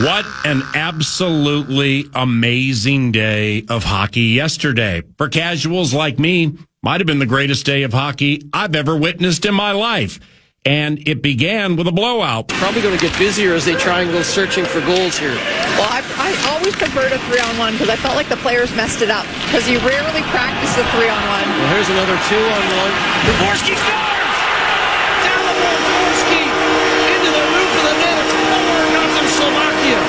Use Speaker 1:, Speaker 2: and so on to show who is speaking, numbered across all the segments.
Speaker 1: What an absolutely amazing day of hockey yesterday. For casuals like me, might have been the greatest day of hockey I've ever witnessed in my life. And it began with a blowout.
Speaker 2: Probably going to get busier as they try and go searching for goals here.
Speaker 3: Well, I always preferred a 3-on-1 because I felt like the players messed it up because you rarely practice the 3-on-1.
Speaker 2: Well, here's another 2-on-1. Dvorsky scores! Down the wall, Dvorsky into the roof of the net. It's 4-0 Slovakia.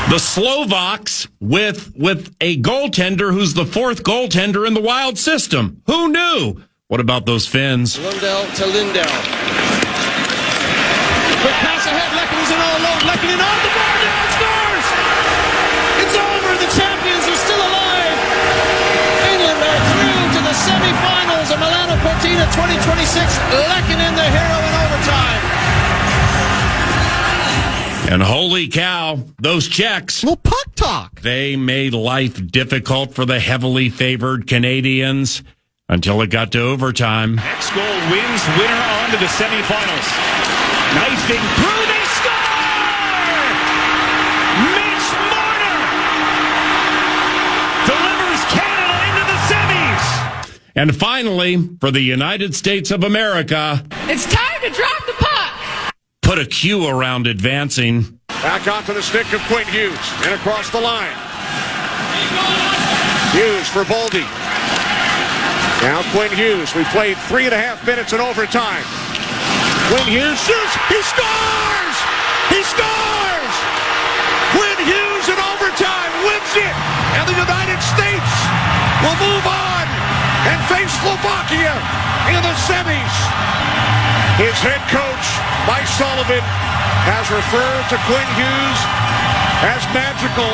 Speaker 1: The Slovaks with a goaltender who's the fourth goaltender in the Wild system. Who knew? What about those Finns?
Speaker 2: Lundell to Lindell. Quick pass ahead. Lekkonen's in all alone. Lekkonen on the bar. Now it scores! It's over. The champions are still alive. Finland are through to the semifinals of Milano Cortina 2026. Lekkonen, the hero in overtime.
Speaker 1: And holy cow, those Czechs.
Speaker 4: Well, puck talk.
Speaker 1: They made life difficult for the heavily favored Canadians. Until it got to overtime.
Speaker 5: Next goal wins winner on to the semifinals. Knifing through, they score! Mitch Marner delivers Canada into the semis.
Speaker 1: And finally, for the United States of America,
Speaker 3: It's time to drop the puck.
Speaker 1: put a Q around advancing.
Speaker 6: Back onto the stick of Quinn Hughes and across the line. Hughes for Boldy. Now Quinn Hughes. We played 3.5 minutes in overtime. Quinn Hughes shoots. He scores! He scores! Quinn Hughes in overtime wins it. And the United States will move on and face Slovakia in the semis. His head coach, Mike Sullivan, has referred to Quinn Hughes as magical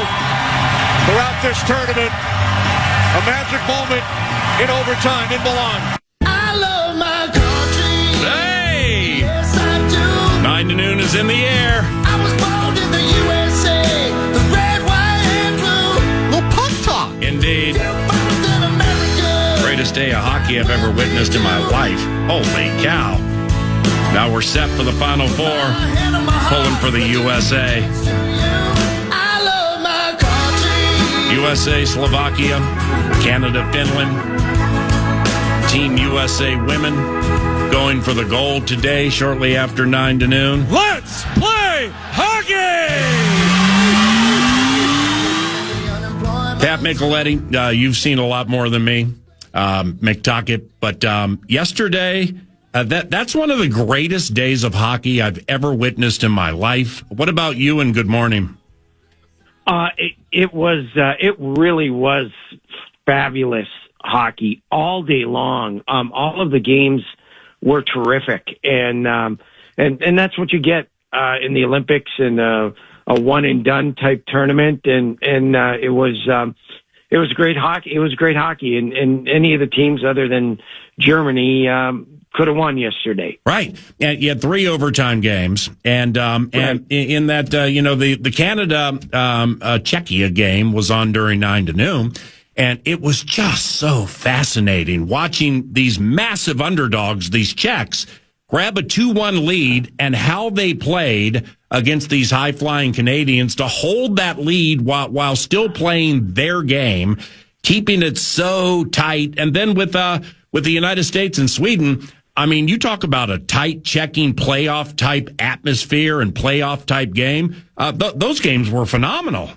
Speaker 6: throughout this tournament. A magic moment in overtime in Milan.
Speaker 7: I love my country.
Speaker 1: Hey!
Speaker 7: Yes, I do.
Speaker 1: 9 to noon is in the air.
Speaker 7: I was born in the USA. The red, white, and blue.
Speaker 4: Well, puck talk.
Speaker 1: Indeed.
Speaker 7: Born in America.
Speaker 1: Greatest day of hockey I've ever witnessed in my life. Holy cow. Now we're set for the Final Four. Pulling for the USA.
Speaker 7: I love my country.
Speaker 1: USA, Slovakia, Canada, Finland. Team USA women going for the gold today, shortly after 9 to noon.
Speaker 5: Let's play hockey!
Speaker 1: Pat Micheletti, you've seen a lot more than me, McTuckett, but yesterday, that's one of the greatest days of hockey I've ever witnessed in my life. What about you, and good morning?
Speaker 8: It really was fabulous hockey all day long. All of the games were terrific, and that's what you get in the Olympics and a one and done type tournament. And it was great hockey. It was great hockey, and any of the teams other than Germany could have won yesterday.
Speaker 1: Right. And you had 3 overtime games. And in that, the Canada, Czechia game was on during 9 to noon. And it was just so fascinating watching these massive underdogs, these Czechs, grab a 2-1 lead and how they played against these high-flying Canadians to hold that lead while still playing their game, keeping it so tight. And then with the United States and Sweden, I mean, you talk about a tight checking playoff type atmosphere and playoff type game. Those games were phenomenal.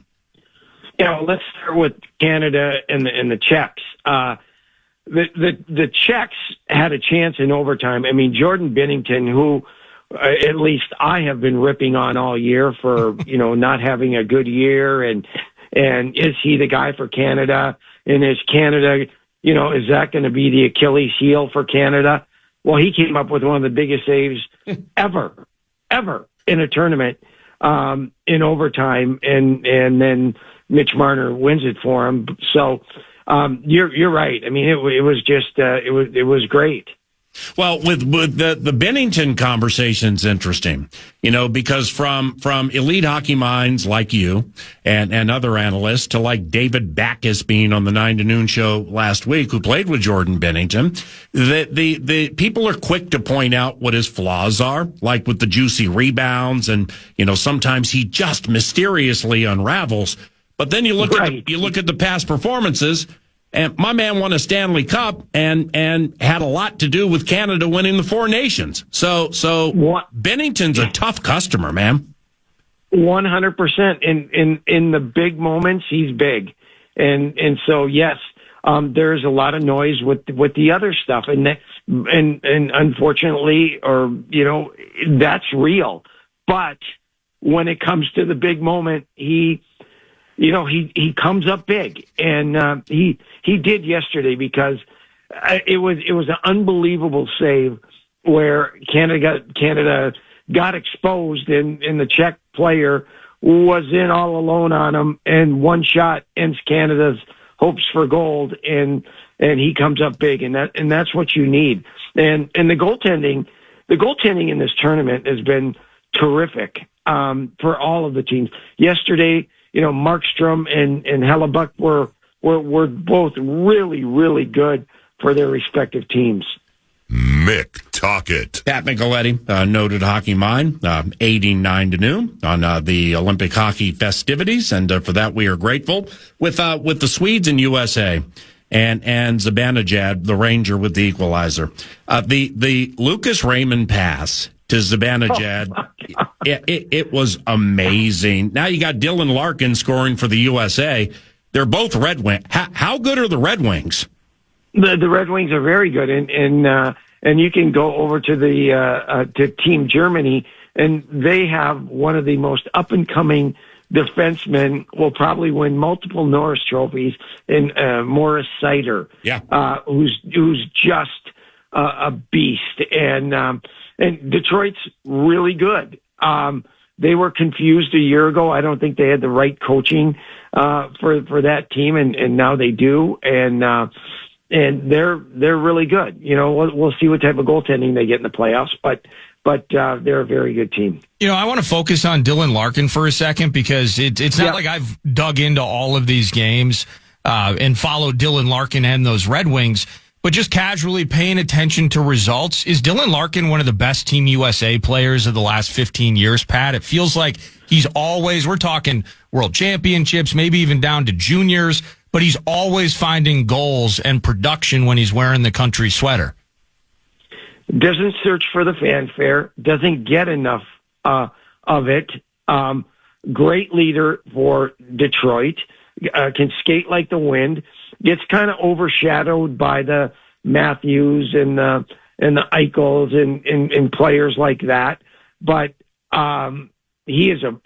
Speaker 8: Yeah, let's start with Canada and the Czechs. The Czechs had a chance in overtime. I mean, Jordan Binnington, who at least I have been ripping on all year for not having a good year, and is he the guy for Canada? And is Canada, is that going to be the Achilles heel for Canada? Well, he came up with one of the biggest saves ever in a tournament in overtime, and then Mitch Marner wins it for him. So you're right. I mean, it was just it was great.
Speaker 1: Well, with the Bennington conversation's interesting, because from elite hockey minds like you and other analysts to like David Backus being on the 9 to Noon show last week, who played with Jordan Bennington, the people are quick to point out what his flaws are, like with the juicy rebounds, and sometimes he just mysteriously unravels. But then you look at the past performances. And my man won a Stanley Cup and had a lot to do with Canada winning the Four Nations. So Bennington's a tough customer, man.
Speaker 8: 100%. In the big moments, he's big. And so, yes, there's a lot of noise with the other stuff. And unfortunately, that's real. But when it comes to the big moment, he comes up big, and he did yesterday, because it was an unbelievable save where Canada got exposed, and the Czech player was in all alone on him, and one shot ends Canada's hopes for gold, and he comes up big, and that's what you need. And the goaltending in this tournament has been terrific for all of the teams. Yesterday, Markstrom and Hellebuck were both really, really good for their respective teams.
Speaker 4: Mick Tocchet.
Speaker 1: Pat Micheletti, noted hockey mind, 9 to Noon on the Olympic hockey festivities, and for that we are grateful. With the Swedes and USA and Zibanejad, the Ranger with the equalizer. The Lucas Raymond pass to Zibanejad, it was amazing. Now you got Dylan Larkin scoring for the USA. They're both Red Wings. How good are the Red Wings?
Speaker 8: The Red Wings are very good, and you can go over to to Team Germany, and they have one of the most up and coming defensemen. Will probably win multiple Norris trophies in Morris Seider, who's just a beast, and Detroit's really good. They were confused a year ago. I don't think they had the right coaching for that team, and now they do, and they're really good. We'll see what type of goaltending they get in the playoffs, but they're a very good team.
Speaker 9: I want to focus on Dylan Larkin for a second, because it's not like I've dug into all of these games and followed Dylan Larkin and those Red Wings. But just casually paying attention to results, is Dylan Larkin one of the best Team USA players of the last 15 years, Pat? It feels like he's always, we're talking world championships, maybe even down to juniors, but he's always finding goals and production when he's wearing the country sweater.
Speaker 8: Doesn't search for the fanfare, doesn't get enough of it. Great leader for Detroit, can skate like the wind. Gets kind of overshadowed by the Matthews and the Eichels and players like that, but he is a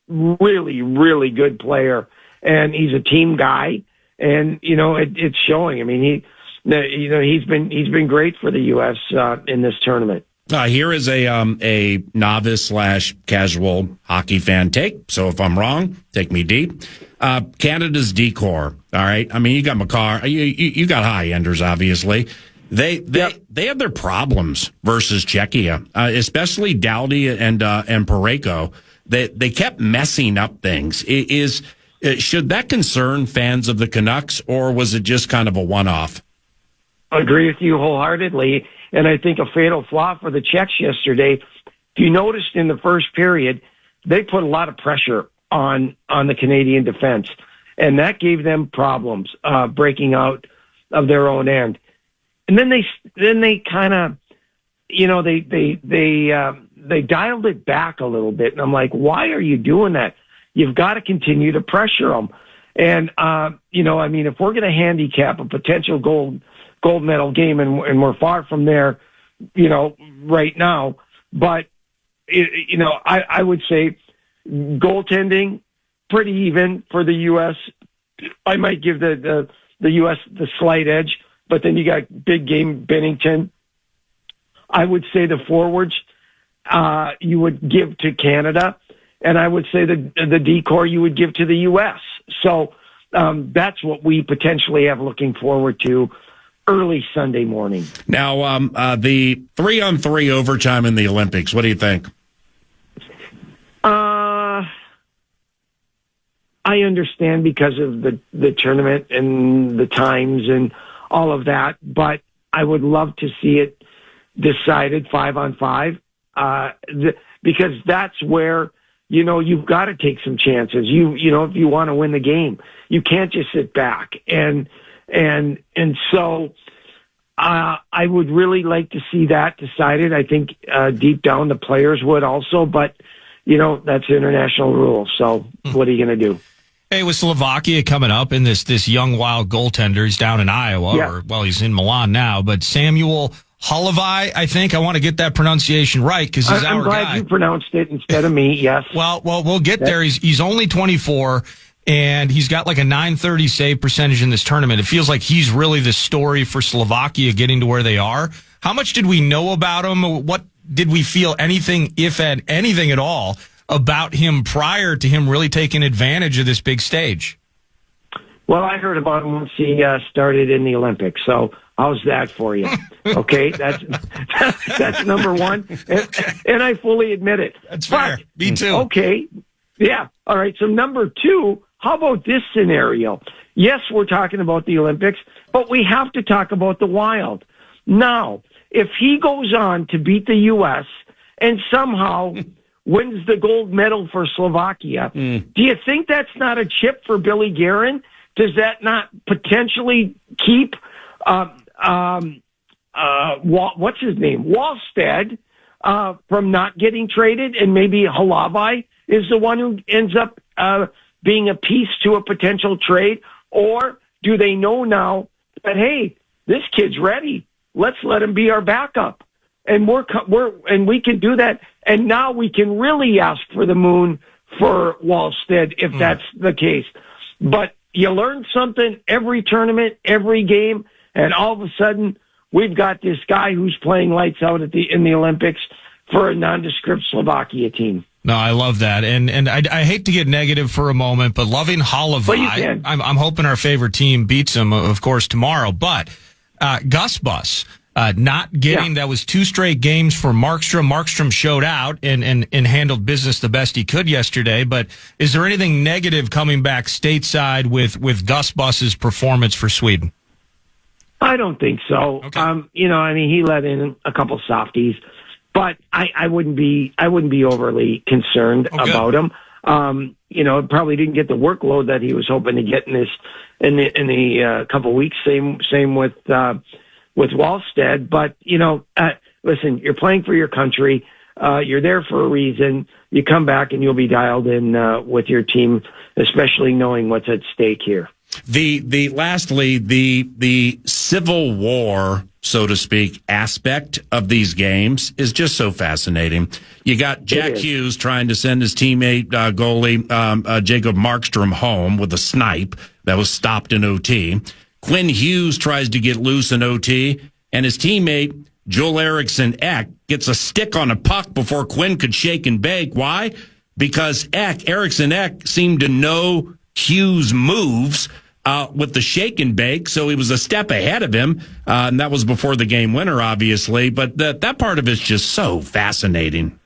Speaker 8: really, really good player, and he's a team guy, and it's showing. I mean, he's been great for the U.S. In this tournament.
Speaker 1: Here is a novice / casual hockey fan take. So if I'm wrong, take me deep. Canada's decor. All right. I mean, you got Makar. You got high enders, obviously. They have their problems versus Czechia, especially Dowdy and Parayko. They kept messing up things. Should that concern fans of the Canucks, or was it just kind of a one-off?
Speaker 8: I agree with you wholeheartedly. And I think a fatal flaw for the Czechs yesterday, if you noticed in the first period, they put a lot of pressure on the Canadian defense, and that gave them problems breaking out of their own end. And then they kind of, they dialed it back a little bit, and I'm like, why are you doing that? You've got to continue to pressure them. And if we're going to handicap a potential gold medal game, and we're far from there, right now. But, I would say goaltending, pretty even for the U.S. I might give the U.S. the slight edge, but then you got big game Bennington. I would say the forwards you would give to Canada, and I would say the decor you would give to the U.S. So that's what we potentially have looking forward to early Sunday morning.
Speaker 1: Now, the 3-on-3 overtime in the Olympics, what do you think?
Speaker 8: I understand because of the tournament and the times and all of that, but I would love to see it decided 5-on-5, because that's where, you've got to take some chances. You know, if you want to win the game, you can't just sit back. And so, I would really like to see that decided. I think, deep down the players would also, but that's international rules. So what are you going to do?
Speaker 9: Hey, with Slovakia coming up and this young wild goaltender, he's down in Iowa, he's in Milan now, but Samuel Holovai, I think. I want to get that pronunciation right because he's our guy.
Speaker 8: I'm glad you pronounced it instead of me, yes.
Speaker 9: Well, we'll get there. He's only 24, and he's got like a .930 save percentage in this tournament. It feels like he's really the story for Slovakia getting to where they are. How much did we know about him? What did we feel anything, if anything at all, about him prior to him really taking advantage of this big stage?
Speaker 8: Well, I heard about him once he started in the Olympics. So how's that for you? Okay, that's number one, and I fully admit it.
Speaker 9: That's fair. Me too.
Speaker 8: Okay, yeah. All right. So number two, how about this scenario? Yes, we're talking about the Olympics, but we have to talk about the Wild. Now, if he goes on to beat the U.S. and somehow wins the gold medal for Slovakia, do you think that's not a chip for Billy Guerin? Does that not potentially keep, what's his name, Wallstead, from not getting traded, and maybe Holovai is the one who ends up being a piece to a potential trade? Or do they know now that, hey, this kid's ready, let's let him be our backup, and we can do that, and now we can really ask for the moon for Wallstead if that's the case. But you learn something every tournament, every game, and all of a sudden we've got this guy who's playing lights out in the Olympics for a nondescript Slovakia team.
Speaker 9: No, I love that, and I hate to get negative for a moment, but loving Holovai, I'm hoping our favorite team beats him, of course, tomorrow. But Gus Bus not getting that was 2 straight games for Markstrom. Markstrom showed out and handled business the best he could yesterday. But is there anything negative coming back stateside with Gus Bus's performance for Sweden?
Speaker 8: I don't think so.
Speaker 9: Okay.
Speaker 8: He let in a couple softies, but I wouldn't be overly concerned about him. Probably didn't get the workload that he was hoping to get in the couple weeks. Same with Wallstead, but listen, you're playing for your country. You're there for a reason. You come back and you'll be dialed in with your team, especially knowing what's at stake here.
Speaker 1: Lastly, the Civil War, so to speak, aspect of these games is just so fascinating. You got Jack Hughes trying to send his teammate goalie Jacob Markstrom home with a snipe that was stopped in OT. Quinn Hughes tries to get loose in OT, and his teammate, Joel Eriksson Ek, gets a stick on a puck before Quinn could shake and bake. Why? Because Eriksson Ek seemed to know Hughes' moves with the shake and bake, so he was a step ahead of him, and that was before the game winner, obviously. But that part of it's just so fascinating.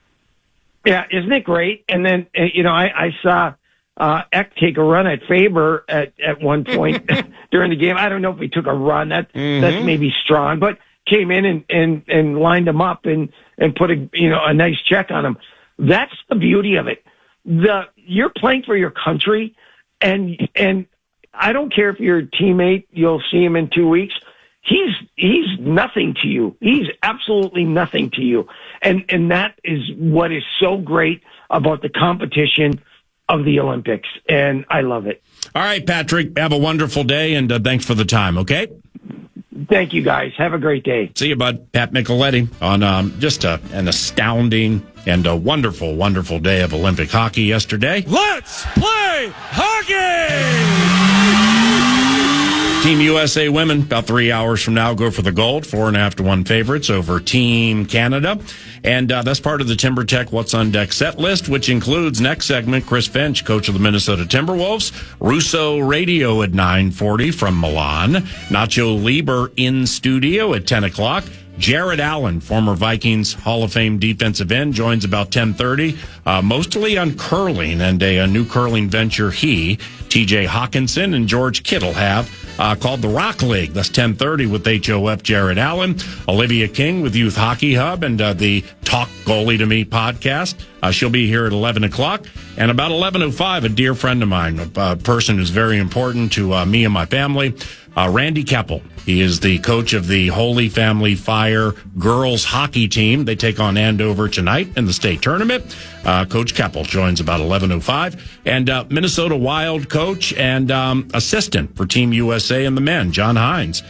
Speaker 8: Yeah, isn't it great? And then, I saw Ek take a run at Faber at one point during the game. I don't know if he took a run. That's maybe strong, but came in and lined him up and put a nice check on him. That's the beauty of it. You're playing for your country, and I don't care if you're a teammate. You'll see him in 2 weeks. He's nothing to you. He's absolutely nothing to you, and that is what is so great about the competition of the Olympics, and I love it.
Speaker 1: All right, Patrick, have a wonderful day, and thanks for the time, okay?
Speaker 8: Thank you, guys. Have a great day.
Speaker 1: See you, bud. Pat Micheletti on just an astounding and a wonderful, wonderful day of Olympic hockey yesterday.
Speaker 2: Let's play hockey!
Speaker 1: Team USA women, about 3 hours from now, go for the gold. 4.5-1 favorites over Team Canada. And that's part of the TimberTech What's on Deck set list, which includes next segment, Chris Finch, coach of the Minnesota Timberwolves, Russo Radio at 9:40 from Milan, Nacho Lieber in studio at 10 o'clock. Jared Allen, former Vikings Hall of Fame defensive end, joins about 10:30, mostly on curling and a new curling venture TJ Hawkinson and George Kittle have called the Rock League. That's 10:30 with HOF Jared Allen, Olivia King with Youth Hockey Hub and the Talk Goalie to Me podcast. She'll be here at 11 o'clock. And about 11:05, a dear friend of mine, a person who's very important to me and my family, Randy Keppel. He is the coach of the Holy Family Fire girls hockey team. They take on Andover tonight in the state tournament. Coach Keppel joins about 11:05. And Minnesota Wild coach and assistant for Team USA and the men, John Heinze,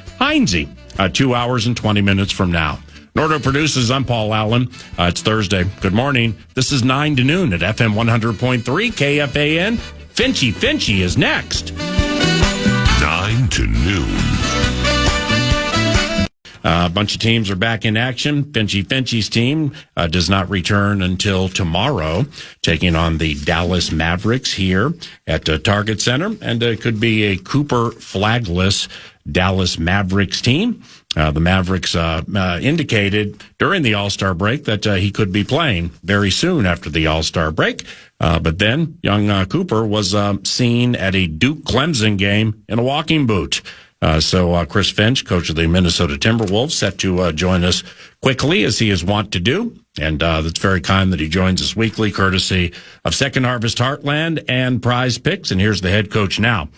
Speaker 1: 2 hours and 20 minutes from now. Nordo produces, I'm Paul Allen. It's Thursday. Good morning. This is 9 to noon at FM 100.3 KFAN. Finchy is next.
Speaker 4: 9 to noon.
Speaker 1: A bunch of teams are back in action. Finchy's team does not return until tomorrow, taking on the Dallas Mavericks here at Target Center. And it could be a Cooper flagless Dallas Mavericks team. The Mavericks indicated during the All-Star break that he could be playing very soon after the All-Star break. But then young Cooper was seen at a Duke Clemson game in a walking boot. So Chris Finch, coach of the Minnesota Timberwolves, set to join us quickly as he is wont to do. And that's very kind that he joins us weekly, courtesy of Second Harvest Heartland and Prize Picks. And here's the head coach now.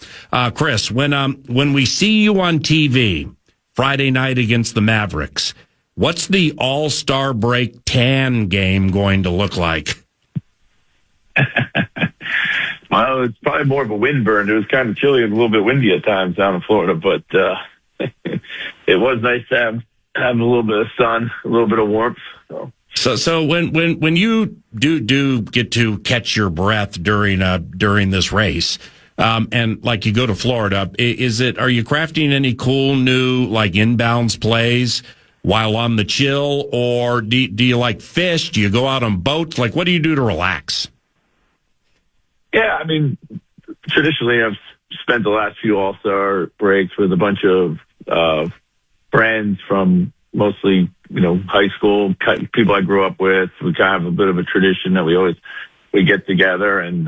Speaker 1: Chris, when we see you on TV Friday night against the Mavericks, what's the All-Star break tan game going to look like?
Speaker 10: Well, it's probably more of a windburn. It was kind of chilly and a little bit windy at times down in Florida, but it was nice to have a little bit of sun, a little bit of warmth.
Speaker 1: So when you do get to catch your breath during this race, and like you go to Florida, are you crafting any cool new like inbounds plays while on the chill, or do you like fish? Do you go out on boats? Like, what do you do to relax?
Speaker 10: Yeah, I mean, traditionally I've spent the last few All-Star breaks with a bunch of friends from mostly, high school, people I grew up with. We kind of have a bit of a tradition that we get together and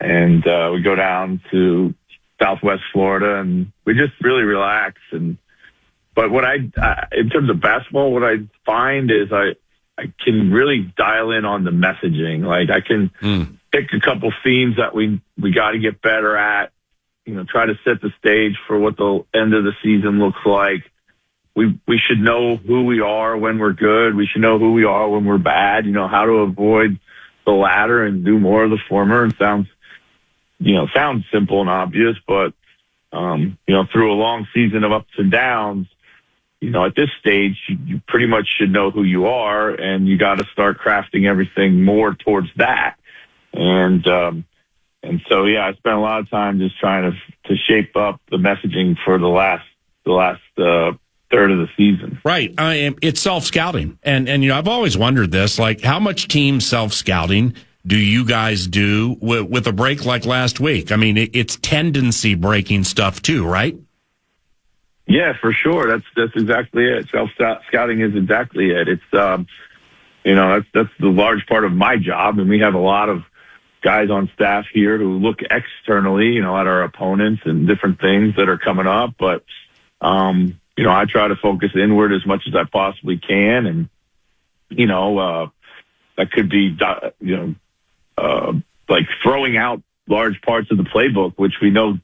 Speaker 10: we go down to Southwest Florida and we just really relax. But in terms of basketball, what I find is I can really dial in on the messaging. Like I can pick a couple themes that we got to get better at, try to set the stage for what the end of the season looks like. We should know who we are when we're good. We should know who we are when we're bad, how to avoid the latter and do more of the former. It sounds simple and obvious, but, through a long season of ups and downs, at this stage, you pretty much should know who you are, and you got to start crafting everything more towards that. And so, yeah, I spent a lot of time just trying to shape up the messaging for the last third of the season.
Speaker 1: Right. It's self-scouting. And I've always wondered this, like how much team self-scouting do you guys do with a break like last week? I mean, it's tendency breaking stuff too, right?
Speaker 10: Yeah, for sure. That's exactly it. Self-scouting is exactly it. It's, that's the large part of my job. And we have a lot of guys on staff here who look externally, at our opponents and different things that are coming up. But, I try to focus inward as much as I possibly can. And, that could be, like throwing out large parts of the playbook, which we know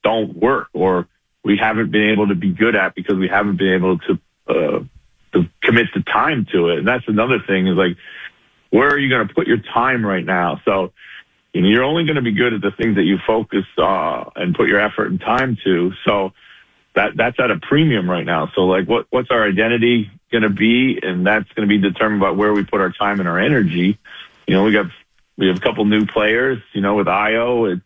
Speaker 10: don't work or we haven't been able to be good at because we haven't been able to commit the time to it. And that's another thing is like, where are you going to put your time right now? So, you're only going to be good at the things that you focus and put your effort and time to. So that's at a premium right now. So like, what's our identity going to be? And that's going to be determined by where we put our time and our energy. We have a couple new players, with Io.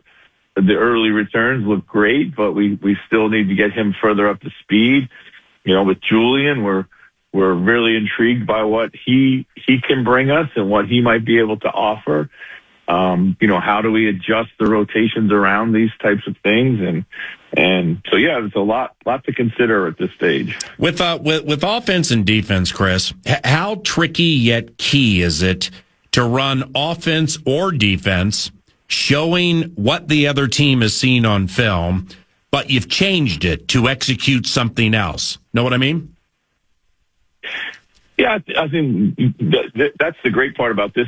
Speaker 10: the early returns look great, but we still need to get him further up to speed. With Julian, we're really intrigued by what he can bring us and what he might be able to offer. How do we adjust the rotations around these types of things? And so, yeah, there's a lot to consider at this stage.
Speaker 1: With offense and defense, Chris, how tricky yet key is it to run offense or defense, showing what the other team has seen on film, but you've changed it to execute something else? Know what I mean?
Speaker 10: Yeah, I think that's the great part about this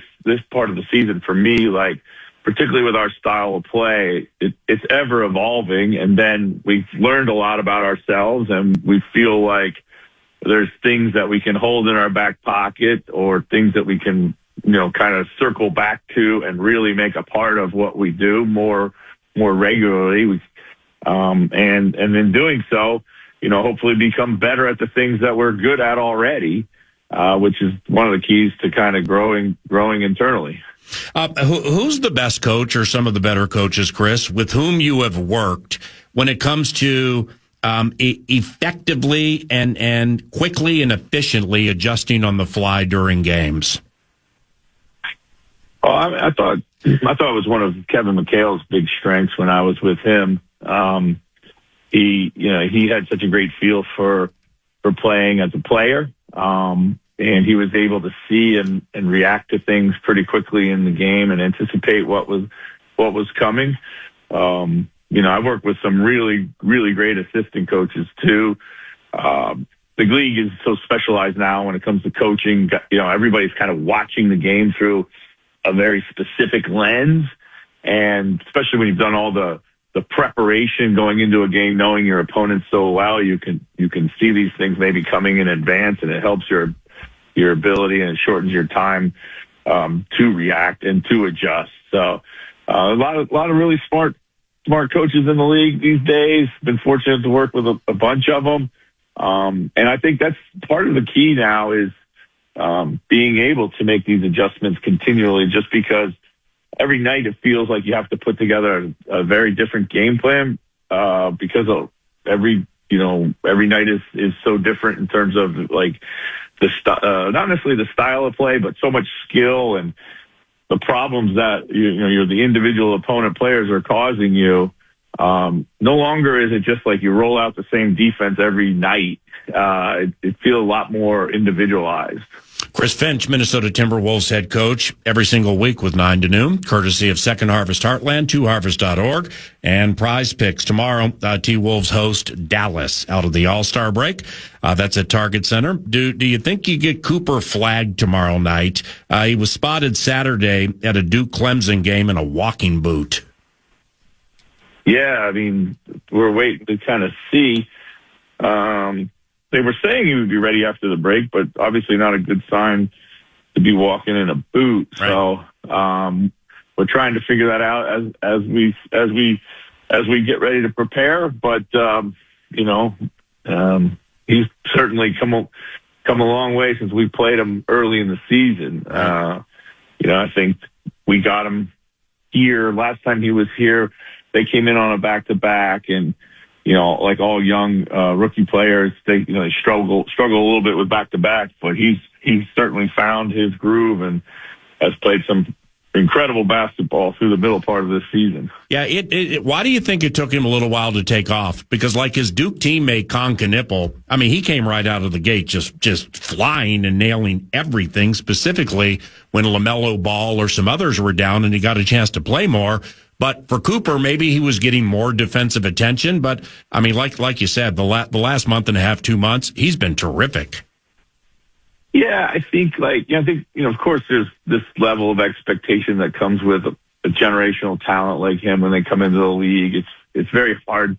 Speaker 10: part of the season for me. Like, particularly with our style of play, it's ever evolving, and then we've learned a lot about ourselves, and we feel like there's things that we can hold in our back pocket or things that we can, kind of circle back to and really make a part of what we do more regularly. And in doing so, hopefully become better at the things that we're good at already. Which is one of the keys to kind of growing internally.
Speaker 1: Who's the best coach or some of the better coaches, Chris, with whom you have worked when it comes to effectively and quickly and efficiently adjusting on the fly during games?
Speaker 10: Oh, I thought it was one of Kevin McHale's big strengths when I was with him. He had such a great feel for playing as a player. And he was able to see and react to things pretty quickly in the game and anticipate what was coming. I worked with some really, really great assistant coaches too. The league is so specialized now when it comes to coaching. Everybody's kind of watching the game through a very specific lens, and especially when you've done all the preparation going into a game, knowing your opponent so well, you can see these things maybe coming in advance, and it helps your ability and it shortens your time to react and to adjust. So a lot of really smart coaches in the league these days. Been fortunate to work with a bunch of them, and I think that's part of the key now is being able to make these adjustments continually. Just because every night it feels like you have to put together a very different game plan because of every night is so different in terms of like not necessarily the style of play, but so much skill and the problems that the individual opponent players are causing you. No longer is it just like you roll out the same defense every night. It feels a lot more individualized.
Speaker 1: Chris Finch, Minnesota Timberwolves head coach, every single week with 9 to noon, courtesy of Second Harvest Heartland, 2harvest.org, and Prize Picks. Tomorrow, T-Wolves host Dallas out of the All-Star break. That's at Target Center. Do you think you get Cooper flagged tomorrow night? He was spotted Saturday at a Duke Clemson game in a walking boot.
Speaker 10: Yeah, I mean, we're waiting to kind of see. They were saying he would be ready after the break, but obviously not a good sign to be walking in a boot. Right. So we're trying to figure that out as we get ready to prepare. But he's certainly come a long way since we played him early in the season. I think we got him here last time he was here. They came in on a back-to-back, and like all young rookie players, they struggle a little bit with back-to-back, but he's certainly found his groove and has played some incredible basketball through the middle part of this season.
Speaker 1: Yeah, why do you think it took him a little while to take off? Because like his Duke teammate Con Knipple, I mean, he came right out of the gate just flying and nailing everything, specifically when LaMelo Ball or some others were down and he got a chance to play more. But for Cooper, maybe he was getting more defensive attention. But, I mean, like you said, the last month and a half, 2 months, he's been terrific.
Speaker 10: Yeah, I think, of course, there's this level of expectation that comes with a generational talent like him when they come into the league. It's very hard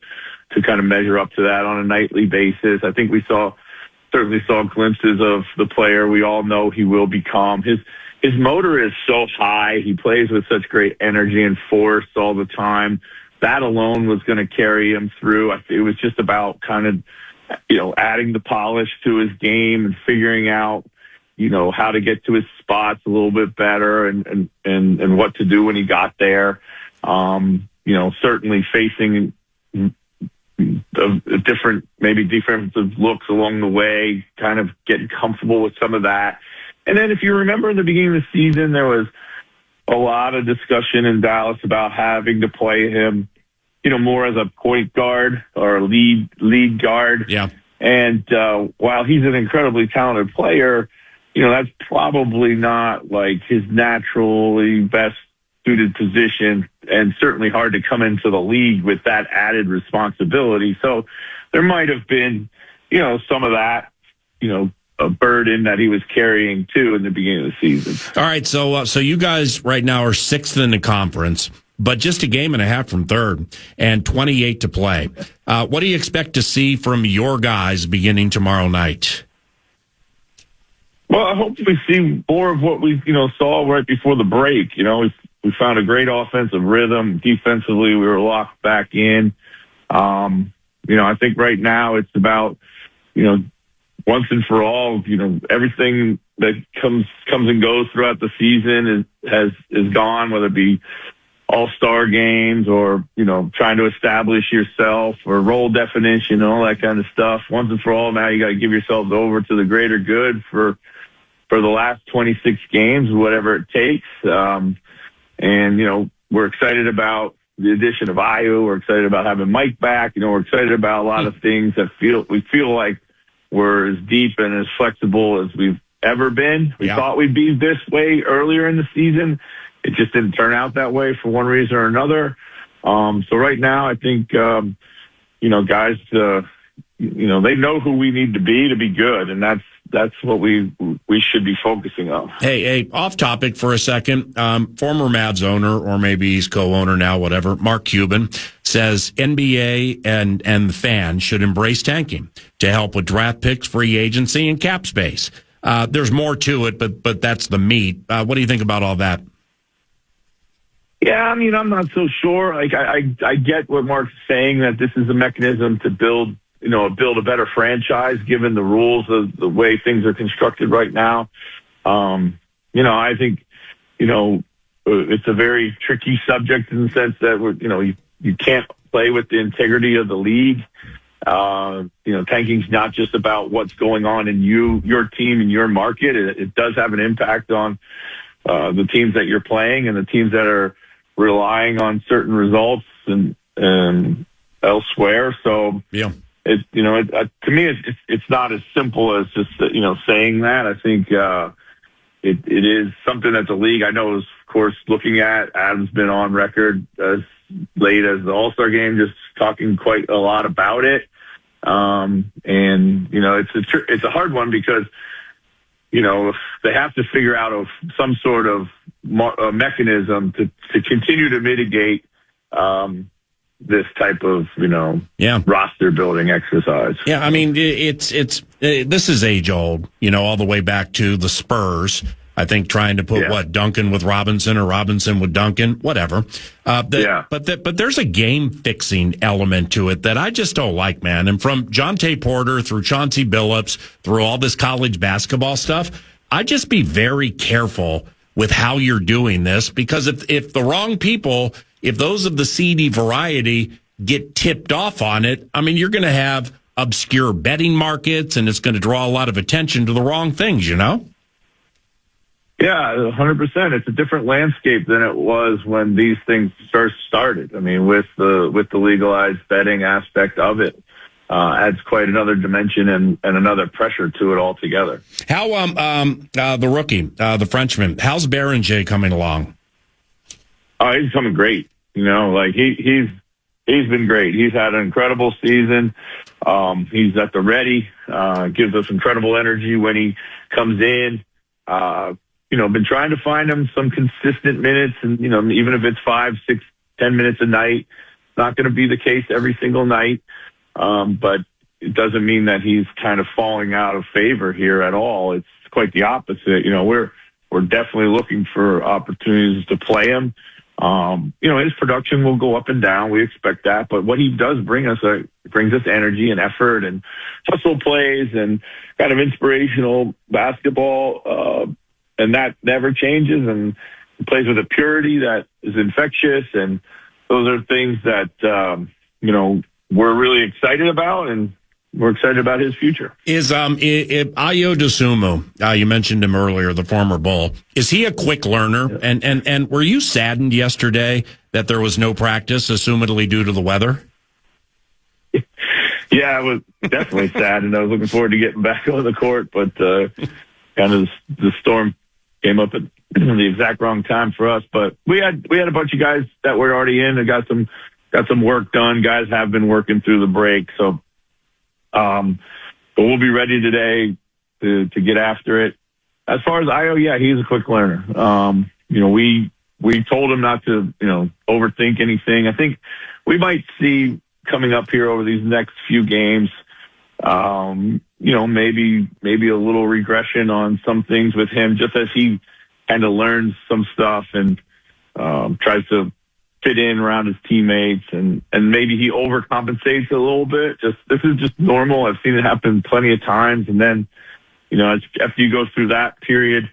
Speaker 10: to kind of measure up to that on a nightly basis. I think we certainly saw glimpses of the player we all know he will become. His motor is so high. He plays with such great energy and force all the time. That alone was going to carry him through. It was just about kind of, adding the polish to his game and figuring out, how to get to his spots a little bit better and what to do when he got there. Certainly facing different, maybe defensive looks along the way, kind of getting comfortable with some of that. And then if you remember in the beginning of the season, there was a lot of discussion in Dallas about having to play him, more as a point guard or a lead guard.
Speaker 1: Yeah.
Speaker 10: And while he's an incredibly talented player, that's probably not like his naturally best suited position, and certainly hard to come into the league with that added responsibility. So there might have been, some of that, a burden that he was carrying too in the beginning of the season.
Speaker 1: All right, so you guys right now are 6th in the conference, but just a game and a half from 3rd and 28 to play. What do you expect to see from your guys beginning tomorrow night?
Speaker 10: Well, I hope we see more of what we, saw right before the break. We found a great offensive rhythm. Defensively, we were locked back in. I think right now it's about, once and for all, everything that comes and goes throughout the season is gone, whether it be all-star games or, trying to establish yourself or role definition and all that kind of stuff. Once and for all, now you got to give yourselves over to the greater good for the last 26 games, whatever it takes. We're excited about the addition of Ayu. We're excited about having Mike back. We're excited about a lot of things that we feel like we're as deep and as flexible as we've ever been. We thought we'd be this way earlier in the season. It just didn't turn out that way for one reason or another. So right now, I think, guys, they know who we need to be good, and that's what we should be focusing on.
Speaker 1: Hey, off topic for a second. Former Mavs owner, or maybe he's co-owner now, whatever, Mark Cuban, says NBA and the fan should embrace tanking to help with draft picks, free agency, and cap space. There's more to it, but that's the meat. What do you think about all that?
Speaker 10: Yeah, I'm not so sure. Like, I get what Mark's saying, that this is a mechanism to build a better franchise, given the rules of the way things are constructed right now. I think, it's a very tricky subject in the sense that you can't play with the integrity of the league. Tanking's not just about what's going on in your team and your market. It does have an impact on the teams that you're playing and the teams that are relying on certain results and elsewhere. So,
Speaker 1: yeah.
Speaker 10: To me, it's not as simple as just, saying that. I think it is something that the league, I know, is, of course, looking at. Adam's been on record as late as the All-Star game, just talking quite a lot about it. It's a hard one because, they have to figure out some sort of mechanism to continue to mitigate this type of, roster building exercise.
Speaker 1: Yeah, I mean, this is age old, all the way back to the Spurs. I think trying to put Duncan with Robinson or Robinson with Duncan, whatever. But there's a game fixing element to it that I just don't like, man. And from Jonte Porter through Chauncey Billups through all this college basketball stuff, I'd just be very careful with how you're doing this, because if the wrong people, if those of the seedy variety get tipped off on it, I mean, you're going to have obscure betting markets, and it's going to draw a lot of attention to the wrong things,
Speaker 10: Yeah, 100%. It's a different landscape than it was when these things first started. I mean, with the legalized betting aspect of it, adds quite another dimension and another pressure to it altogether.
Speaker 1: How the rookie, the Frenchman, how's Berenger coming along?
Speaker 10: Oh, he's coming great. He's been great. He's had an incredible season. He's at the ready. Gives us incredible energy when he comes in. Been trying to find him some consistent minutes, and even if it's 5, 6, 10 minutes a night, not going to be the case every single night. But it doesn't mean that he's kind of falling out of favor here at all. It's quite the opposite. We're definitely looking for opportunities to play him. His production will go up and down. We expect that, but what he does brings us energy and effort and hustle plays and kind of inspirational basketball. And that never changes. And plays with a purity that is infectious, and those are things that we're really excited about, and we're excited about his future.
Speaker 1: Is Ayo Dosunmu, you mentioned him earlier, the former Bull, is he a quick learner? Yeah. And were you saddened yesterday that there was no practice, assumedly due to the weather?
Speaker 10: Yeah, I was definitely sad, and I was looking forward to getting back on the court, but kind of the storm came up at the exact wrong time for us. But we had a bunch of guys that were already in and got some work done. Guys have been working through the break, so but we'll be ready today to get after it. As far as Ayo, yeah, he's a quick learner. We told him not to overthink anything. I think we might see coming up here over these next few games, maybe a little regression on some things with him, just as he kind of learns some stuff and tries to fit in around his teammates, and maybe he overcompensates a little bit. This is just normal. I've seen it happen plenty of times. And then, after you go through that period,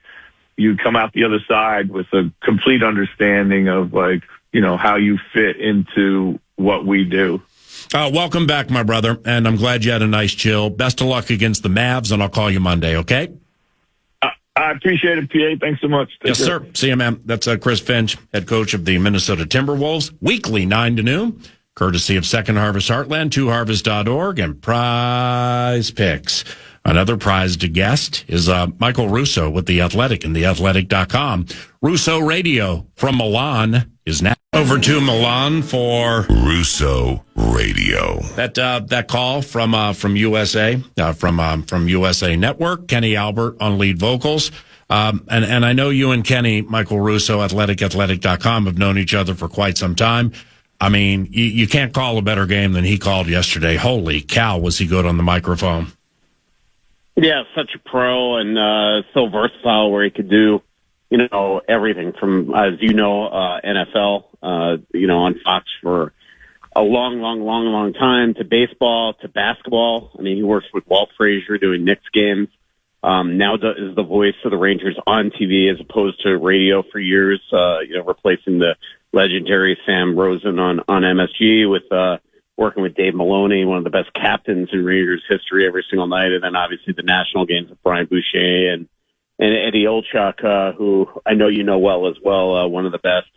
Speaker 10: you come out the other side with a complete understanding of how you fit into what we do.
Speaker 1: Welcome back, my brother, and I'm glad you had a nice chill. Best of luck against the Mavs, and I'll call you Monday, okay?
Speaker 10: I appreciate it, PA. Thanks so much.
Speaker 1: Yes, sir. See you, man. That's Chris Finch, head coach of the Minnesota Timberwolves, weekly 9 to noon, courtesy of Second Harvest Heartland, 2harvest.org, and Prize Picks. Another prized guest is Michael Russo with The Athletic and TheAthletic.com. Russo Radio from Milan is now over to Milan for
Speaker 4: Russo Radio.
Speaker 1: That call from USA from USA Network. Kenny Albert on lead vocals. And I know you and Kenny, Michael Russo, Athletic.com, have known each other for quite some time. I mean, you can't call a better game than he called yesterday. Holy cow, was he good on the microphone.
Speaker 11: Yeah, such a pro and so versatile, where he could do, everything from, as NFL, on Fox for a long time, to baseball, to basketball. I mean, he works with Walt Frazier doing Knicks games. Now is the voice of the Rangers on TV as opposed to radio for years, replacing the legendary Sam Rosen on MSG with working with Dave Maloney, one of the best captains in Rangers history, every single night. And then obviously the national games with Brian Boucher and Eddie Olchuk, who I know you know well as well, one of the best,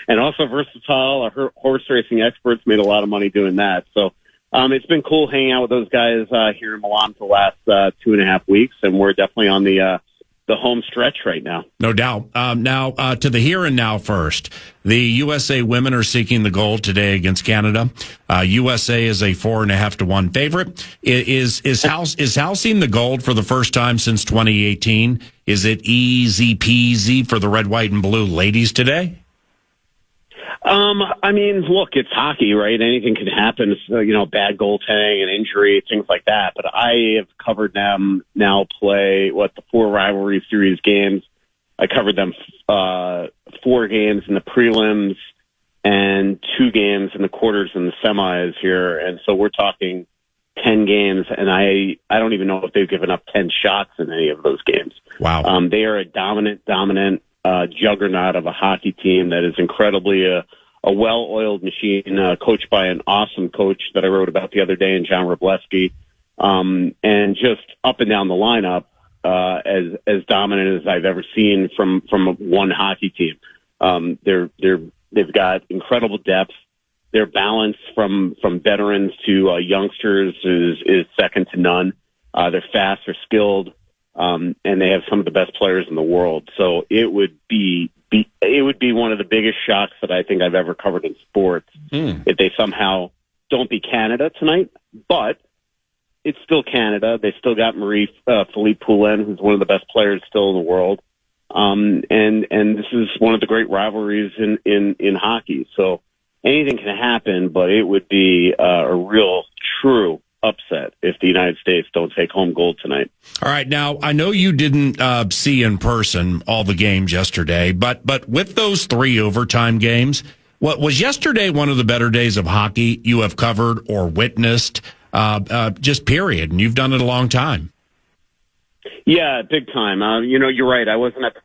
Speaker 11: and also versatile. Horse racing experts, made a lot of money doing that. So it's been cool hanging out with those guys here in Milan for the last 2.5 weeks, and we're definitely on the home stretch right now.
Speaker 1: No doubt. Now, to the here and now first. The USA women are seeking the gold today against Canada. USA is a 4.5-1 favorite. Is housing the gold for the first time since 2018? Is it easy peasy for the red, white, and blue ladies today?
Speaker 11: I mean, look, it's hockey, right? Anything can happen, bad goaltending and injury, things like that. But I have covered them now play, the 4 rivalry series games. I covered them 4 games in the prelims and 2 games in the quarters and the semis here. And so we're talking 10 games, and I don't even know if they've given up 10 shots in any of those games.
Speaker 1: Wow.
Speaker 11: They are a dominant juggernaut of a hockey team that is incredibly a well-oiled machine, coached by an awesome coach that I wrote about the other day in John Wroblewski, and just up and down the lineup, as dominant as I've ever seen from one hockey team. They've got incredible depth. Their balance from veterans to youngsters is second to none. They're fast, they're skilled. And they have some of the best players in the world. So it would be one of the biggest shocks that I think I've ever covered in sports if they somehow don't beat Canada tonight. But it's still Canada. They still got Philippe Poulin, who's one of the best players still in the world. And this is one of the great rivalries in hockey. So anything can happen, but it would be a real true upset if the United States don't take home gold tonight.
Speaker 1: All right. Now, I know you didn't see in person all the games yesterday, but with those 3 overtime games, what was yesterday one of the better days of hockey you have covered or witnessed, just period, and you've done it a long time?
Speaker 11: Yeah, big time. You're right. I wasn't at the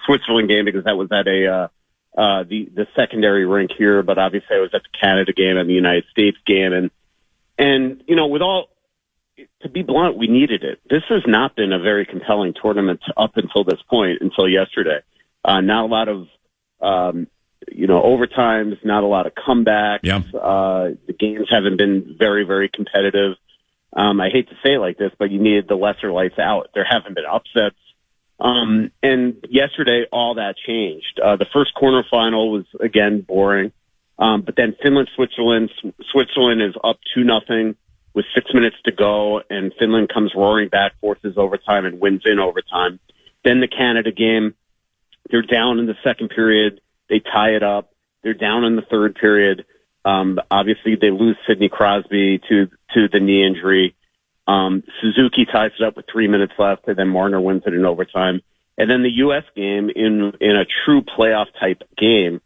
Speaker 11: Switzerland game because that was at the secondary rink here, but obviously I was at the Canada game and the United States game, and to be blunt, we needed it. This has not been a very compelling tournament up until this point, until yesterday. Not a lot of overtimes, not a lot of comebacks.
Speaker 1: Yeah.
Speaker 11: The games haven't been very, very competitive. I hate to say it like this, but you needed the lesser lights out. There haven't been upsets. And yesterday, all that changed. The first quarterfinal was, again, boring. But then Finland-Switzerland is up 2-0 with 6 minutes to go, and Finland comes roaring back, forces overtime, and wins in overtime. Then the Canada game, they're down in the second period. They tie it up. They're down in the third period. Obviously, they lose Sidney Crosby to the knee injury. Suzuki ties it up with 3 minutes left, and then Marner wins it in overtime. And then the U.S. game, in a true playoff-type game,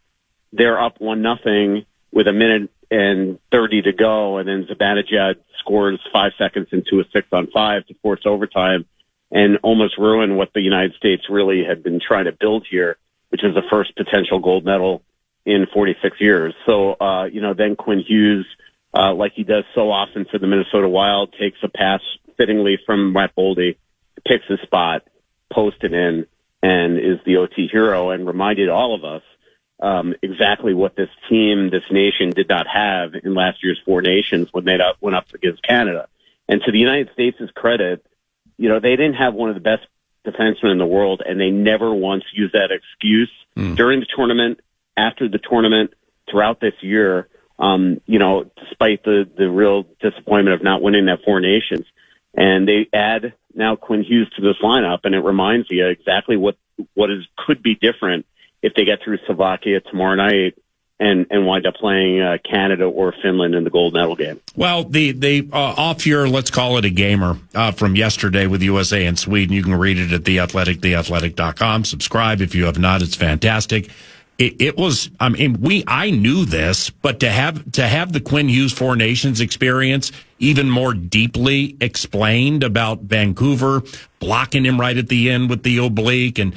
Speaker 11: they're up 1-0 with 1:30 to go, and then Zibanejad scores 5 seconds into a 6-on-5 to force overtime and almost ruin what the United States really had been trying to build here, which is the first potential gold medal in 46 years. So, then Quinn Hughes, like he does so often for the Minnesota Wild, takes a pass fittingly from Matt Boldy, picks his spot, posts it in, and is the OT hero, and reminded all of us exactly what this team, this nation, did not have in last year's Four Nations when they went up against Canada. And to the United States' credit, they didn't have one of the best defensemen in the world, and they never once used that excuse during the tournament, after the tournament, throughout this year, despite the real disappointment of not winning that Four Nations. And they add now Quinn Hughes to this lineup, and it reminds you exactly what could be different if they get through Slovakia tomorrow night and wind up playing Canada or Finland in the gold medal game.
Speaker 1: Well, the off your, let's call it a gamer, from yesterday with USA and Sweden, you can read it at The Athletic, theathletic.com. Subscribe if you have not. It's fantastic. It was, I knew this, but to have the Quinn Hughes Four Nations experience even more deeply explained about Vancouver, blocking him right at the end with the oblique, and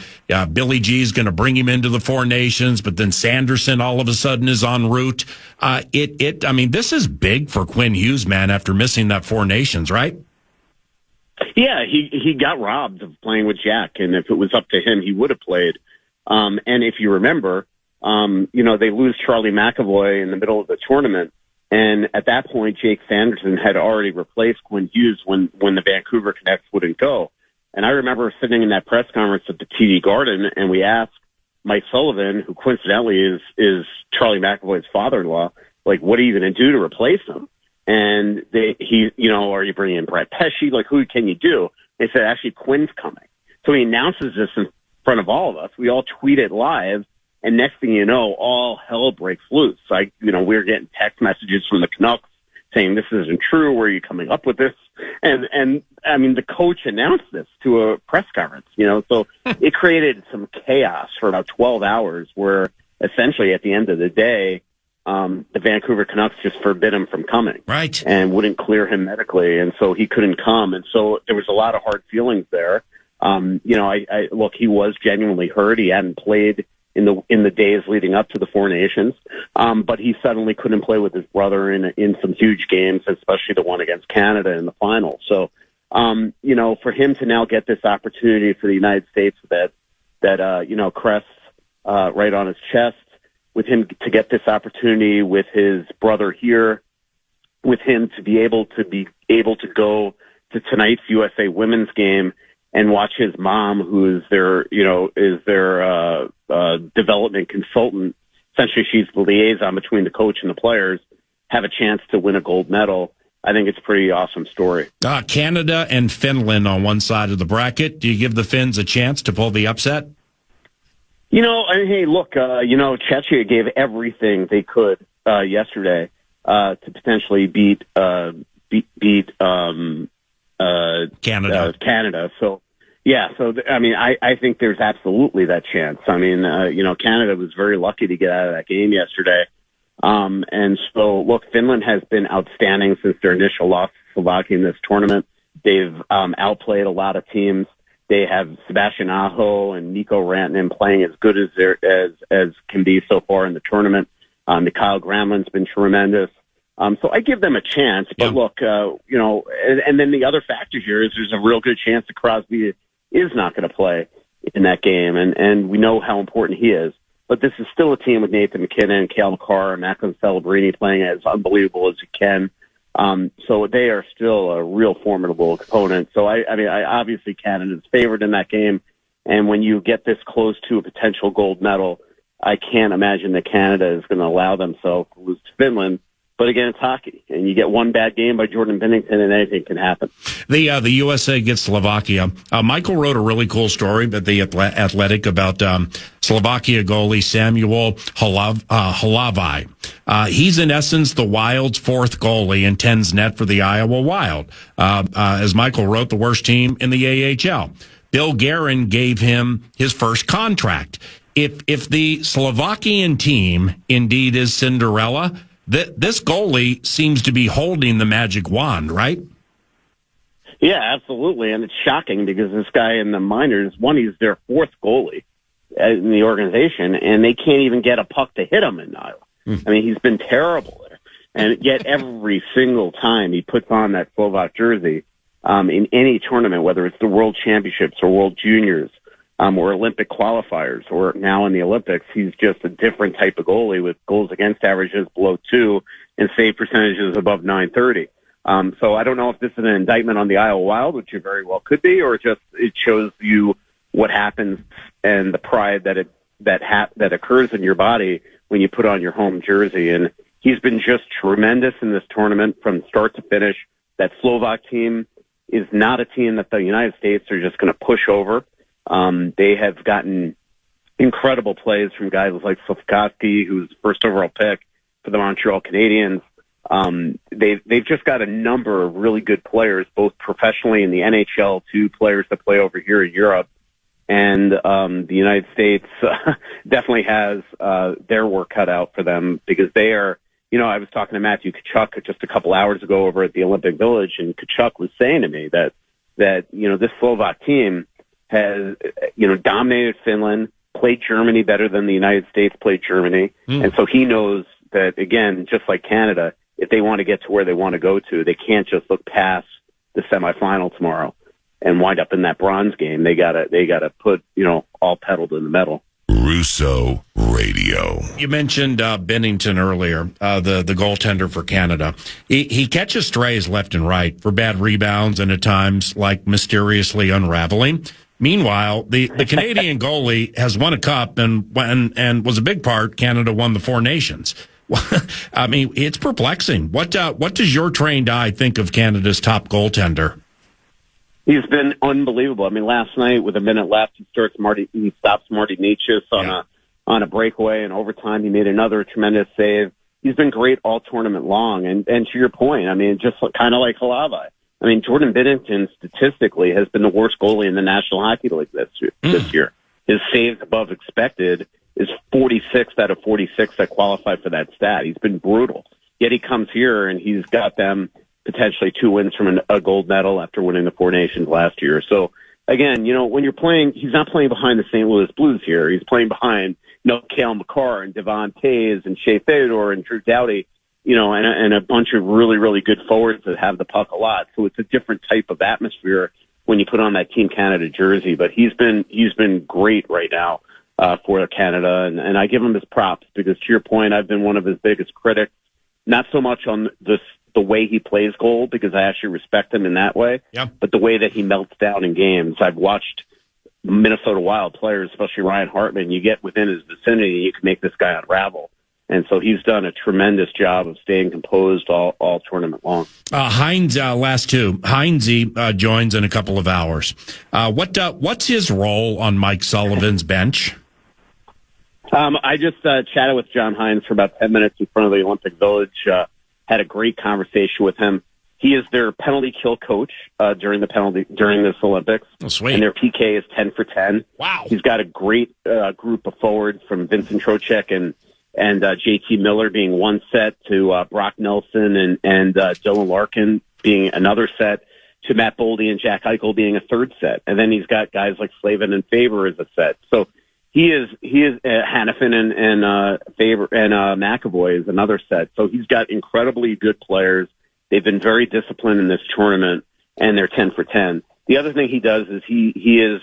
Speaker 1: Billy G's going to bring him into the Four Nations, but then Sanderson all of a sudden is en route. This is big for Quinn Hughes, man, after missing that Four Nations, right?
Speaker 11: Yeah, he got robbed of playing with Jack, and if it was up to him, he would have played. And if you remember, they lose Charlie McAvoy in the middle of the tournament. And at that point, Jake Sanderson had already replaced Quinn Hughes when the Vancouver Canucks wouldn't go. And I remember sitting in that press conference at the TD Garden, and we asked Mike Sullivan, who coincidentally is Charlie McAvoy's father-in-law, like, what are you going to do to replace him? And are you bringing in Brett Pesce? Like, who can you do? They said, actually, Quinn's coming. So he announces this in front of all of us. We all tweet it live, and next thing you know, all hell breaks loose. We're getting text messages from the Canucks saying, this isn't true. Where are you coming up with this? And the coach announced this to a press conference, so it created some chaos for about 12 hours where essentially at the end of the day, the Vancouver Canucks just forbid him from coming.
Speaker 1: Right. And
Speaker 11: wouldn't clear him medically. And so he couldn't come. And so there was a lot of hard feelings there. Look, he was genuinely hurt. He hadn't played in the days leading up to the Four Nations. But he suddenly couldn't play with his brother in some huge games, especially the one against Canada in the final. So, for him to now get this opportunity for the United States that crests right on his chest, with him to get this opportunity with his brother here, with him to be able to go to tonight's USA women's game and watch his mom, who is their development consultant. Essentially, she's the liaison between the coach and the players, have a chance to win a gold medal. I think it's a pretty awesome story.
Speaker 1: Canada and Finland on one side of the bracket. Do you give the Finns a chance to pull the upset?
Speaker 11: Hey, look, Czechia gave everything they could yesterday to potentially beat Canada. So, yeah. So, I think there's absolutely that chance. Canada was very lucky to get out of that game yesterday. And so, look, Finland has been outstanding since their initial loss to Slovakia in this tournament. They've outplayed a lot of teams. They have Sebastian Aho and Nico Rantanen playing as good as can be so far in the tournament. Mikhail Gramlin's been tremendous. So I give them a chance. But look, and then the other factor here is there's a real good chance that Crosby is not going to play in that game, and we know how important he is. But this is still a team with Nathan McKinnon, Cale Makar, and Macklin Celebrini playing as unbelievable as you can. So they are still a real formidable opponent. So I obviously Canada's favored in that game. And when you get this close to a potential gold medal, I can't imagine that Canada is going to allow themselves to lose to Finland. But again, it's hockey, and you get one bad game by Jordan Binnington, and anything can happen.
Speaker 1: The USA gets Slovakia. Michael wrote a really cool story at the Athletic about Slovakia goalie Samuel Halavai. He's in essence the Wild's fourth goalie and tends net for the Iowa Wild. As Michael wrote, the worst team in the AHL. Bill Guerin gave him his first contract. If the Slovakian team indeed is Cinderella, this goalie seems to be holding the magic wand, right?
Speaker 11: Yeah, absolutely. And it's shocking because this guy in the minors, he's their fourth goalie in the organization, and they can't even get a puck to hit him in Iowa. I mean, he's been terrible there. And yet every single time he puts on that Slovak jersey in any tournament, whether it's the World Championships or World Juniors, or Olympic qualifiers, or now in the Olympics, he's just a different type of goalie with goals against averages below 2 and save percentages above .930. So I don't know if this is an indictment on the Iowa Wild, which it very well could be, or just it shows you what happens and the pride that occurs in your body when you put on your home jersey. And he's been just tremendous in this tournament from start to finish. That Slovak team is not a team that the United States are just going to push over. They have gotten incredible plays from guys like Slafkovsky, who's the first overall pick for the Montreal Canadiens. They've just got a number of really good players, both professionally in the NHL, to players that play over here in Europe. And the United States definitely has their work cut out for them because they are, I was talking to Matthew Tkachuk just a couple hours ago over at the Olympic Village, and Tkachuk was saying to me that this Slovak team has, dominated Finland, played Germany better than the United States played Germany. And so he knows that, again, just like Canada, if they want to get to where they want to go to, they can't just look past the semifinal tomorrow and wind up in that bronze game. They gotta put, all pedal to the metal.
Speaker 4: Russo Radio.
Speaker 1: You mentioned Binnington earlier, the goaltender for Canada. He catches strays left and right for bad rebounds and at times like mysteriously unraveling. Meanwhile, the Canadian goalie has won a cup and was a big part. Canada won the Four Nations. I mean, it's perplexing. What does your trained eye think of Canada's top goaltender?
Speaker 11: He's been unbelievable. I mean, last night with a minute left, he stops Marty Nietzsche on a breakaway in overtime. He made another tremendous save. He's been great all tournament long. And to your point, I mean, just kind of like Halavai. I mean, Jordan Binnington statistically has been the worst goalie in the National Hockey League this year. His saves above expected is 46 out of 46 that qualify for that stat. He's been brutal. Yet he comes here and he's got them potentially 2 wins from a gold medal after winning the Four Nations last year. So again, when you're playing, he's not playing behind the St. Louis Blues here. He's playing behind Cale Makar and Devon Toews and Shea Theodore and Drew Doughty, and a bunch of really, really good forwards that have the puck a lot. So it's a different type of atmosphere when you put on that Team Canada jersey. But he's been great right now for Canada, and I give him his props because, to your point, I've been one of his biggest critics. Not so much on the way he plays goal, because I actually respect him in that way, but the way that he melts down in games. I've watched Minnesota Wild players, especially Ryan Hartman. You get within his vicinity, you can make this guy unravel. And so he's done a tremendous job of staying composed all tournament long.
Speaker 1: Last two. Heinze joins in a couple of hours. What's his role on Mike Sullivan's bench?
Speaker 11: I just chatted with John Hines for about 10 minutes in front of the Olympic Village. Had a great conversation with him. He is their penalty kill coach during this Olympics.
Speaker 1: Oh, sweet.
Speaker 11: And their PK is 10 for 10.
Speaker 1: Wow.
Speaker 11: He's got a great group of forwards from Vincent Trocheck and JT Miller being one set to Brock Nelson and Dylan Larkin being another set. to Matt Boldy and Jack Eichel being a third set. And then he's got guys like Slavin and Faber as a set. So he is Hannafin and Faber and McAvoy is another set. So he's got incredibly good players. They've been very disciplined in this tournament, and they're 10 for 10. The other thing he does is he is,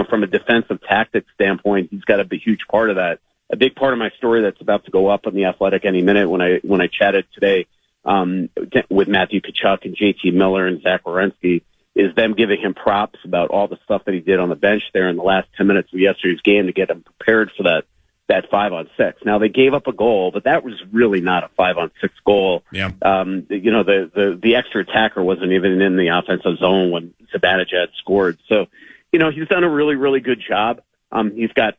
Speaker 11: from a defensive tactics standpoint, he's got a huge part of that. A big part of my story that's about to go up on The Athletic any minute when I chatted today with Matthew Tkachuk and JT Miller and Zach Werenski is them giving him props about all the stuff that he did on the bench there in the last 10 minutes of yesterday's game to get him prepared for that 5-on-6. Now they gave up a goal, but that was really not a 5-on-6 goal.
Speaker 1: Yeah.
Speaker 11: The extra attacker wasn't even in the offensive zone when Zibanejad scored. So, he's done a really, really good job. He's got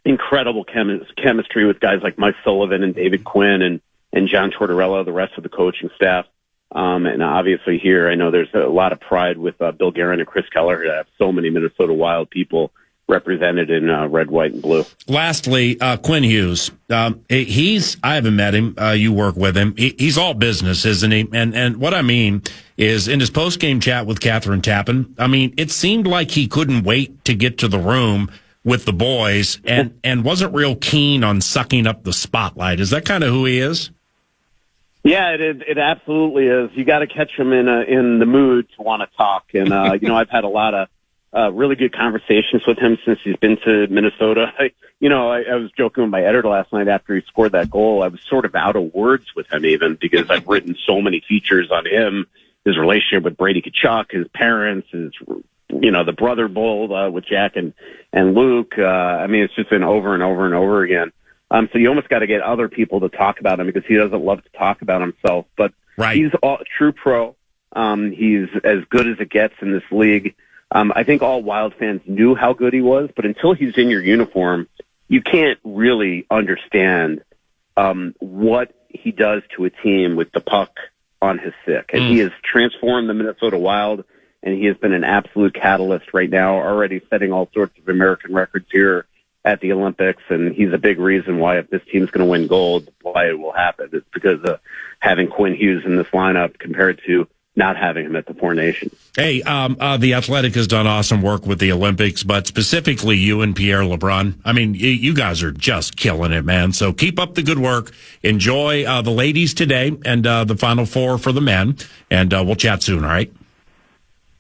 Speaker 11: incredible chemistry with guys like Mike Sullivan and David Quinn and John Tortorella, the rest of the coaching staff. And obviously here, I know there's a lot of pride with Bill Guerin and Chris Keller to have so many Minnesota Wild people represented in red, white, and blue.
Speaker 1: Lastly, Quinn Hughes. I haven't met him. You work with him. He's all business, isn't he? And what I mean is in his post-game chat with Catherine Tappan, it seemed like he couldn't wait to get to the room with the boys and wasn't real keen on sucking up the spotlight. Is that kind of who he is?
Speaker 11: Yeah, it absolutely is. You got to catch him in the mood to want to talk. And, I've had a lot of really good conversations with him since he's been to Minnesota. I was joking with my editor last night after he scored that goal. I was sort of out of words with him even because I've written so many features on him, his relationship with Brady Tkachuk, his parents, the brother bull with Jack and Luke. It's just been over and over and over again. So you almost got to get other people to talk about him because he doesn't love to talk about himself. But He's a true pro. He's as good as it gets in this league. I think all Wild fans knew how good he was, but until he's in your uniform, you can't really understand what he does to a team with the puck on his stick. And he has transformed the Minnesota Wild, and he has been an absolute catalyst right now, already setting all sorts of American records here at the Olympics, and he's a big reason why if this team's going to win gold, why it will happen. It's because of having Quinn Hughes in this lineup compared to not having him at the Four Nations.
Speaker 1: Hey, The Athletic has done awesome work with the Olympics, but specifically you and Pierre LeBrun. You guys are just killing it, man. So keep up the good work. Enjoy the ladies today and the Final Four for the men, and we'll chat soon, all right?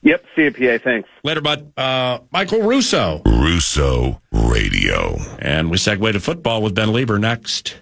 Speaker 11: Yep, see you, PA. Thanks.
Speaker 1: Later, bud. Michael Russo.
Speaker 4: Russo Radio.
Speaker 1: And we segue to football with Ben Lieber next.